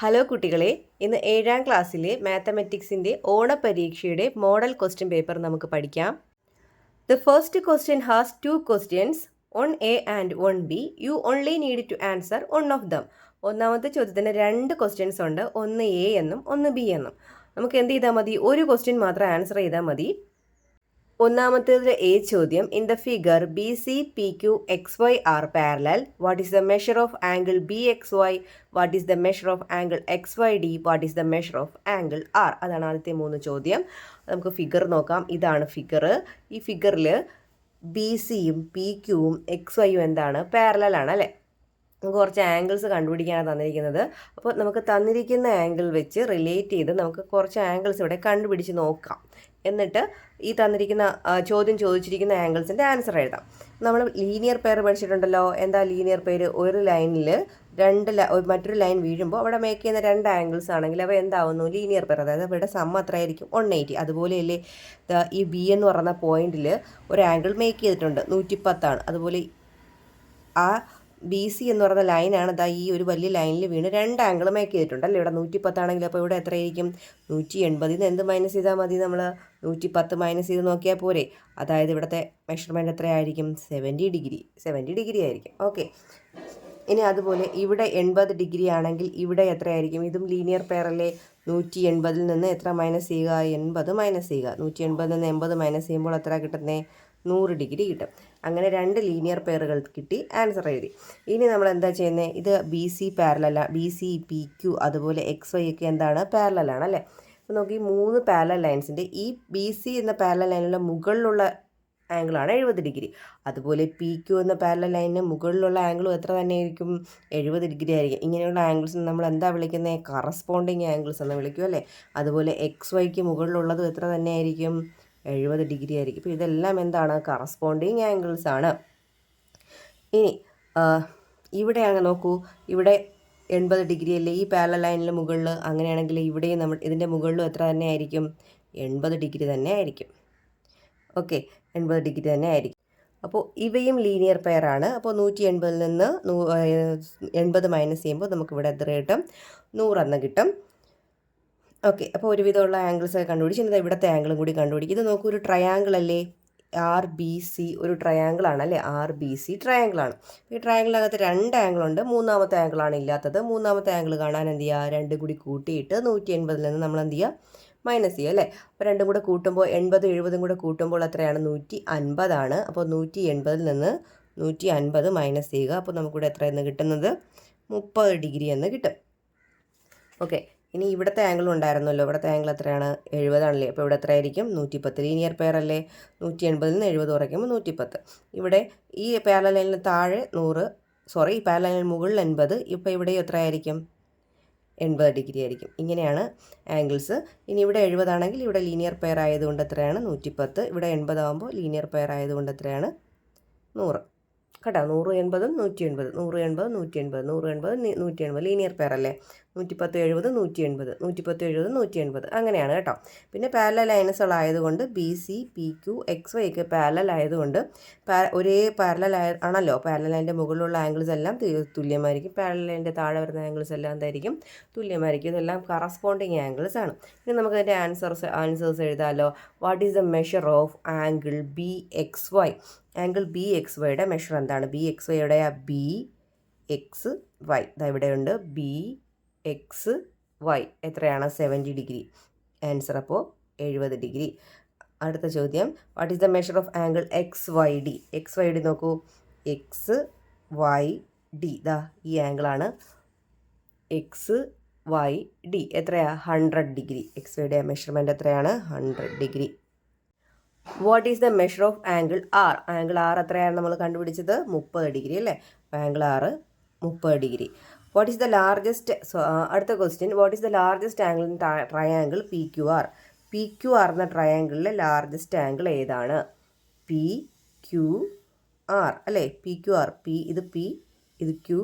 Hello കുട്ടികളെ, ഇന്ന് 7ാം ക്ലാസ്സിലെ മാത്തമാറ്റിക്സിൻ്റെ ഓണപരീക്ഷയുടെ മോഡൽ ക്വസ്റ്റ്യൻ പേപ്പർ നമുക്ക് പഠിക്കാം. The first question has two questions, one A and one B. You only need to answer one of them. ഒന്നാമത്തെ ചോദ്യത്തിന് 2 questions ഉണ്ട്, ഒന്ന് എ എന്നും ഒന്ന് ബി എന്നും. നമുക്ക് എന്ത് ചെയ്താൽ മതി? ഒരു ക്വസ്റ്റ്യൻ മാത്രം ആൻസർ ചെയ്താൽ മതി. ഒന്നാമത്തേത് എ ചോദ്യം. In the figure B C P Q X Y R parallel. What is the measure of angle B X Y? What is the measure of angle X Y D? What is the measure of angle R? അതാണ് ആദ്യത്തെ 3 ചോദ്യം. നമുക്ക് figure നോക്കാം. ഇതാണ് figure. ഈ ഫിഗറിൽ B സിയും P ക്യുവും X വൈയും എന്താണ്? പാരലൽ ആണ് അല്ലേ? നമുക്ക് കുറച്ച് ആംഗിൾസ് കണ്ടുപിടിക്കാനാണ് തന്നിരിക്കുന്നത്. അപ്പോൾ നമുക്ക് തന്നിരിക്കുന്ന ആംഗിൾ വെച്ച് റിലേറ്റ് ചെയ്ത് നമുക്ക് കുറച്ച് ആംഗിൾസ് ഇവിടെ കണ്ടുപിടിച്ച് നോക്കാം. എന്നിട്ട് ഈ തന്നിരിക്കുന്ന ചോദ്യം ചോദിച്ചിരിക്കുന്ന ആംഗിൾസിൻ്റെ ആൻസർ എഴുതാം. നമ്മൾ ലീനിയർ പെയർ പഠിച്ചിട്ടുണ്ടല്ലോ. എന്താ ലീനിയർ പെയർ? ഒരു ലൈനിൽ മറ്റൊരു ലൈൻ വീഴുമ്പോൾ അവിടെ മേക്ക് ചെയ്യുന്ന 2 ആംഗിൾസ് ആണെങ്കിൽ അവ എന്താവുന്നു? Linear pair. അതായത് ഇവിടെ സം എത്രയായിരിക്കും? 180. അതുപോലെയല്ലേ ഈ ബി എന്ന് പറയുന്ന പോയിന്റിൽ ഒരു ആംഗിൾ മേക്ക് ചെയ്തിട്ടുണ്ട്, 110 ആണ്. അതുപോലെ ആ ബി സി എന്ന് പറയുന്ന ലൈനാണ് ഈ ഒരു വലിയ ലൈനിൽ വീണ് 2 ആംഗിൾ മേക്ക് ചെയ്തിട്ടുണ്ടല്ലേ. ഇവിടെ 110 ആണെങ്കിൽ അപ്പോൾ ഇവിടെ എത്രയായിരിക്കും? 180 നിന്ന് എന്ത് മൈനസ് ചെയ്താൽ മതി? നമ്മൾ 110 മൈനസ് ചെയ്ത് നോക്കിയാൽ പോരെ. അതായത് ഇവിടുത്തെ മെഷർമെൻറ്റ് എത്രയായിരിക്കും? 70 ഡിഗ്രി ആയിരിക്കും. ഓക്കെ. ഇനി അതുപോലെ ഇവിടെ 80 ഡിഗ്രി ആണെങ്കിൽ ഇവിടെ എത്രയായിരിക്കും? ഇതും ലീനിയർ പെയറല്ലേ. 180 നിന്ന് എത്ര മൈനസ് ചെയ്യുക? 80 മൈനസ് ചെയ്യുക. 180 നിന്ന് 80 മൈനസ് ചെയ്യുമ്പോൾ എത്ര കിട്ടുന്നത്? 100 ഡിഗ്രി കിട്ടും. അങ്ങനെ 2 ലീനിയർ പെയറുകൾ കിട്ടി, ആൻസർ എഴുതി. ഇനി നമ്മൾ എന്താ ചെയ്യുന്നത്? ഇത് ബി സി പാരലല്ല, ബി സി പി ക്യു അതുപോലെ എക്സ് വൈ ഒക്കെ എന്താണ്? പാരലലാണ് അല്ലേ. അപ്പോൾ നോക്കി 3 പാരലൽ ലൈൻസിൻ്റെ ഈ ബി സി എന്ന പാരലൽ ലൈനിലുള്ള മുകളിലുള്ള ആംഗിളാണ് 70 ഡിഗ്രി. അതുപോലെ പി ക്യു എന്ന പാരലൽ ലൈനിന് മുകളിലുള്ള ആംഗിളും എത്ര തന്നെ ആയിരിക്കും? 70 ഡിഗ്രി ആയിരിക്കും. ഇങ്ങനെയുള്ള ആംഗിൾസ് നമ്മൾ എന്താ വിളിക്കുന്നത്? കറസ്പോണ്ടിങ് ആംഗിൾസ് എന്ന് വിളിക്കും അല്ലേ. അതുപോലെ എക്സ് വൈക്ക് മുകളിലുള്ളതും എത്ര തന്നെ ആയിരിക്കും? 70 ഡിഗ്രി ആയിരിക്കും. ഇപ്പോൾ ഇതെല്ലാം എന്താണ്? കറസ്പോണ്ടിങ് ആംഗിൾസ് ആണ്. ഇനി ഇവിടെ അങ്ങ് നോക്കൂ, ഇവിടെ 80 ഡിഗ്രി അല്ലേ ഈ പാരലൽ ലൈനിൽ മുകളിൽ. അങ്ങനെയാണെങ്കിൽ ഇവിടെയും നമ്മൾ ഇതിൻ്റെ മുകളിലും എത്ര തന്നെ ആയിരിക്കും? 80 ഡിഗ്രി തന്നെ ആയിരിക്കും. ഓക്കെ, 80 ഡിഗ്രി തന്നെ ആയിരിക്കും. അപ്പോൾ ഇവയും ലീനിയർ പെയർ ആണ്. അപ്പോൾ 180 നിന്ന് 80 മൈനസ് ചെയ്യുമ്പോൾ നമുക്കിവിടെ എത്ര കിട്ടും? 100 എന്ന് കിട്ടും. ഓക്കെ, അപ്പോൾ ഒരുവിധമുള്ള ആംഗിൾസ് ഒക്കെ കണ്ടുപിടിച്ച് ഇനി ഇവിടുത്തെ ആംഗിളും കൂടി കണ്ടുപിടിക്കും. ഇത് നോക്കൂ, ഒരു ട്രയാങ്കിൾ അല്ലേ. ആർ ബി സി ഒരു ട്രയാങ്കിൾ ആണ് അല്ലേ. ആർ ബി സി ട്രയാങ്കിളാണ്. ഈ ട്രയാങ്കിളിനകത്ത് 2 ആംഗിളുണ്ട്, മൂന്നാമത്തെ ആംഗിളാണ് ഇല്ലാത്തത്. മൂന്നാമത്തെ ആംഗിൾ കാണാൻ എന്ത് ചെയ്യുക? 2 കൂടി കൂട്ടിയിട്ട് 180 നിന്ന് നമ്മൾ എന്ത് ചെയ്യുക? മൈനസ് ചെയ്യുക അല്ലേ. അപ്പോൾ 2 കൂടെ കൂട്ടുമ്പോൾ 80 70 കൂടെ കൂട്ടുമ്പോൾ എത്രയാണ്? 150 ആണ്. അപ്പോൾ 180 നിന്ന് 150 മൈനസ് ചെയ്യുക. അപ്പോൾ നമുക്കിവിടെ എത്രയെന്ന് കിട്ടുന്നത്? 30 ഡിഗ്രി എന്ന് കിട്ടും. ഓക്കെ, ഇനി ഇവിടുത്തെ ആംഗിൾ ഉണ്ടായിരുന്നല്ലോ. ഇവിടുത്തെ ആംഗിൾ എത്രയാണ്? 70 ആണല്ലേ. അപ്പോൾ ഇവിടെ എത്രയായിരിക്കും? 110. ലീനിയർ പെയർ അല്ലേ. 180 നിന്ന് 70 കുറയ്ക്കുമ്പോൾ 110. ഇവിടെ ഈ പാരലൽ ലൈനിന് താഴെ 100, ഈ പാരലൽ ലൈനിന് മുകളിൽ 80. ഇപ്പോൾ ഇവിടെ എത്രയായിരിക്കും? 80 ഡിഗ്രി ആയിരിക്കും. ഇങ്ങനെയാണ് ആംഗിൾസ്. ഇനി ഇവിടെ 70 ആണെങ്കിൽ ഇവിടെ ലീനിയർ പെയർ ആയതുകൊണ്ട് എത്രയാണ്? 110. ഇവിടെ 80 ആകുമ്പോൾ ലീനിയർ പെയർ ആയതുകൊണ്ട് എത്രയാണ്? 100. കേട്ടോ, 180 180, 180 180, 180 180 ലീനിയർ പെയർ അല്ലേ. 110 70 180, 110 70 180 അങ്ങനെയാണ് കേട്ടോ. പിന്നെ പാരലൽ ലൈൻസുകൾ ആയതുകൊണ്ട് B C P Q X Y ഒക്കെ പാരലൽ ആയതുകൊണ്ട് ഒരേ പാരലൽ ആണല്ലോ. പാരലൽ ലൈനിൻ്റെ മുകളിലുള്ള ആംഗിൾസ് എല്ലാം തുല്യമായിരിക്കും. പാരലൽ ലൈനിൻ്റെ താഴെ വരുന്ന ആംഗിൾസ് എല്ലാം എന്തായിരിക്കും? തുല്യമായിരിക്കും. ഇതെല്ലാം കറസ്പോണ്ടിങ് ആംഗിൾസ് ആണ്. ഇനി നമുക്ക് അതിൻ്റെ ആൻസേഴ്സ് എഴുതാമല്ലോ. What is the measure of angle B X Y? Angle B X വൈയുടെ മെഷർ എന്താണ്? ബി എക്സ് വൈയുടെ ബി എക്സ് വൈ ഇവിടെയുണ്ട്. ബി എക്സ് വൈ എത്രയാണ്? 70 ഡിഗ്രി. ആൻസർ അപ്പോൾ 70 ഡിഗ്രി. അടുത്ത ചോദ്യം. What is the measure of angle X Y D? X Y D നോക്കൂ. എക്സ് വൈ ഡി ഈ ആംഗിളാണ്. എക്സ് വൈ ഡി എത്രയാണ്? 100 ഡിഗ്രി. എക്സ് വൈയുടെ മെഷർമെൻറ്റ് എത്രയാണ്? 100 degree. What is the measure of angle R? Angle R എത്രയാണ് നമ്മൾ കണ്ടുപിടിച്ചത്? 30 degree അല്ലേ. Angle R 30 degree. What is the largest അടുത്ത question. What is the largest angle in triangle P Q R? P Q R എന്ന ട്രയാങ്കിളിലെ largest angle ഏതാണ്? P Q R അല്ലേ. P Q R. P ഇത് P, ഇത് Q,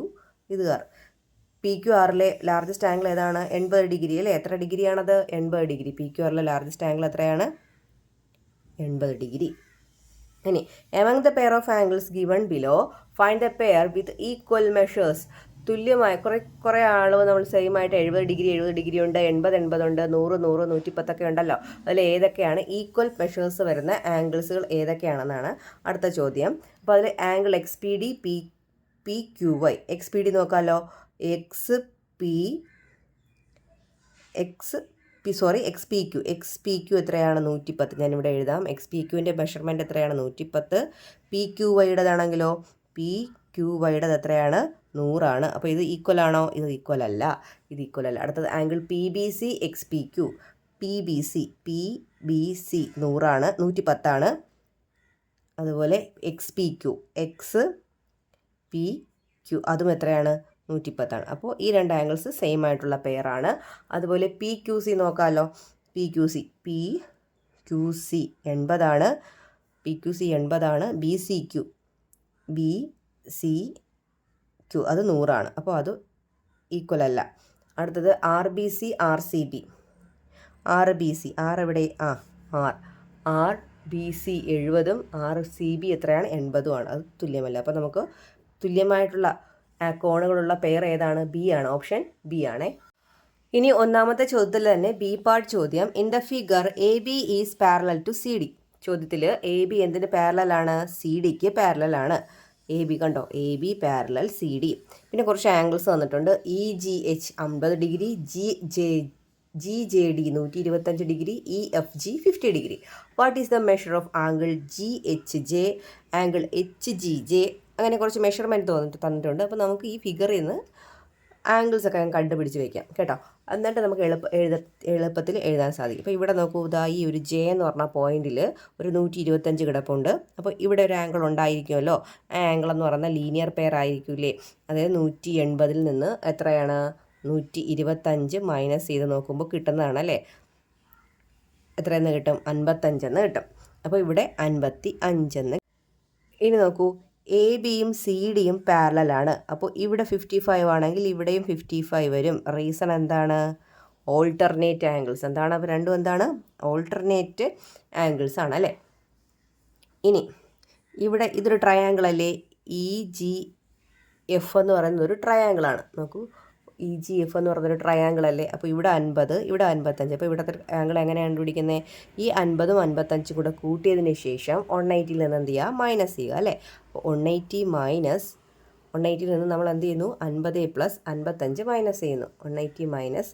ഇത് R. P Q ആറിലെ largest angle ഏതാണ്? 80 ഡിഗ്രി അല്ലേ. എത്ര ഡിഗ്രിയാണത്? 80 ഡിഗ്രി. പി ക്യു ആറിലെ ലാർജസ്റ്റ് ആംഗിൾ എത്രയാണ്? 80 ഡിഗ്രി. ഇനി among the pair of angles given below, find the pair with equal measures. തുല്യമായ കുറേ അളവ് നമ്മൾ സെയിം ആയിട്ട് 70 ഡിഗ്രി ഉണ്ട്, 80 ഉണ്ട്, 100 110 ഉണ്ടല്ലോ. അതിൽ ഏതൊക്കെയാണ് ഈക്വൽ മെഷേഴ്സ് വരുന്ന ആംഗിൾസുകൾ ഏതൊക്കെയാണെന്നാണ് അടുത്ത ചോദ്യം. അപ്പോൾ അതിൽ angle X P D P Q Y. X P D നോക്കാമല്ലോ. എക്സ് പി ക്യു എത്രയാണ്? 110. ഞാനിവിടെ എഴുതാം. എക്സ് പി ക്യുവിൻ്റെ മെഷർമെൻറ്റ് എത്രയാണ്? 110. പി ക്യു വൈയുടേതാണെങ്കിലോ പി ക്യു വൈയുടേത് എത്രയാണ്? 100 അപ്പോൾ ഇത് ഈക്വൽ ആണോ? ഇത് ഈക്വൽ അല്ല. അടുത്തത് angle P B C X P Q. P B C 110. അതുപോലെ എക്സ് പി ക്യു അതും എത്രയാണ്? 110. അപ്പോൾ ഈ രണ്ട് ആംഗിൾസ് സെയിം ആയിട്ടുള്ള പെയറാണ്. അതുപോലെ പി ക്യു സി നോക്കാമല്ലോ. P Q C 80. B C Q അത് 100. അപ്പോൾ അത് ഈക്വൽ അല്ല. അടുത്തത് R B C R C B. ആർ എവിടെ? R B C 70 R C B എത്രയാണ്? 80. അത് തുല്യമല്ല. അപ്പോൾ നമുക്ക് തുല്യമായിട്ടുള്ള കോണുകളുള്ള പെയർ ഏതാണ്? ബി ആണ്. ഓപ്ഷൻ ബി ആണേ. ഇനി ഒന്നാമത്തെ ചോദ്യത്തിൽ തന്നെ ബി പാർട്ട് ചോദ്യം. In the figure A B is parallel to C D. ചോദ്യത്തിൽ എ ബി എന്തിന് പാരലലാണ്? സി ഡിക്ക് പാരലലാണ്. എ ബി കണ്ടോ, A B parallel C D. പിന്നെ കുറച്ച് ആംഗിൾസ് തന്നിട്ടുണ്ട്. E G H 50 degree, G J D 125 degree, E F G 50 degree. What is the measure of angle G H J, angle H G J? അങ്ങനെ കുറച്ച് measurement തന്നിട്ടുണ്ട്. അപ്പോൾ നമുക്ക് ഈ ഫിഗറിൽ നിന്ന് ആംഗിൾസ് ഒക്കെ കണ്ടുപിടിച്ച് വയ്ക്കാം കേട്ടോ. എന്നിട്ട് നമുക്ക് എളുപ്പത്തിൽ എഴുതാൻ സാധിക്കും. ഇപ്പോൾ ഇവിടെ നോക്കൂ, ഇതാ ഈ ഒരു ജെ എന്ന് പറഞ്ഞ പോയിന്റിൽ ഒരു 125 കിടപ്പുണ്ട്. അപ്പോൾ ഇവിടെ ഒരു ആംഗിൾ ഉണ്ടായിരിക്കുമല്ലോ. ആ ആംഗിൾ എന്ന് പറയുന്ന ലീനിയർ പെയർ ആയിരിക്കില്ലേ. അതായത് 180 നിന്ന് എത്രയാണ്? 125 മൈനസ് ചെയ്ത് നോക്കുമ്പോൾ കിട്ടുന്നതാണ് അല്ലേ. എത്രയെന്ന് കിട്ടും? 55 കിട്ടും. അപ്പോൾ ഇവിടെ 55. ഇനി നോക്കൂ, എ ബിയും സി ഡിയും പാരലലാണ്. അപ്പോൾ ഇവിടെ 55 ആണെങ്കിൽ ഇവിടെയും 55 വരും. റീസൺ എന്താണ്? Alternate angles. എന്താണ്? അപ്പോൾ രണ്ടും എന്താണ്? ഓൾട്ടർനേറ്റ് ആംഗിൾസ് ആണ് അല്ലേ. ഇനി ഇവിടെ ഇതൊരു ട്രയാങ്കിൾ അല്ലേ. ഇ ജി എഫ് എന്ന് പറയുന്നത് ഒരു ട്രയാങ്കിളാണ്. നോക്കൂ, ഇ ജി എഫ് എന്ന് പറയുന്നൊരു ട്രയാങ്കിൾ അല്ലേ. അപ്പോൾ ഇവിടെ 50, ഇവിടെ 55. അപ്പോൾ ഇവിടുത്തെ ആംഗിൾ എങ്ങനെയാണ് കണ്ടുപിടിക്കുന്നത്? ഈ 50 55 കൂടെ കൂട്ടിയതിന് ശേഷം 180 നിന്ന് എന്ത് ചെയ്യുക? മൈനസ് ചെയ്യുക അല്ലേ. അപ്പോൾ 180 നിന്ന് നമ്മൾ എന്ത് ചെയ്യുന്നു? 50 പ്ലസ് 55 മൈനസ് ചെയ്യുന്നു. 180 മൈനസ്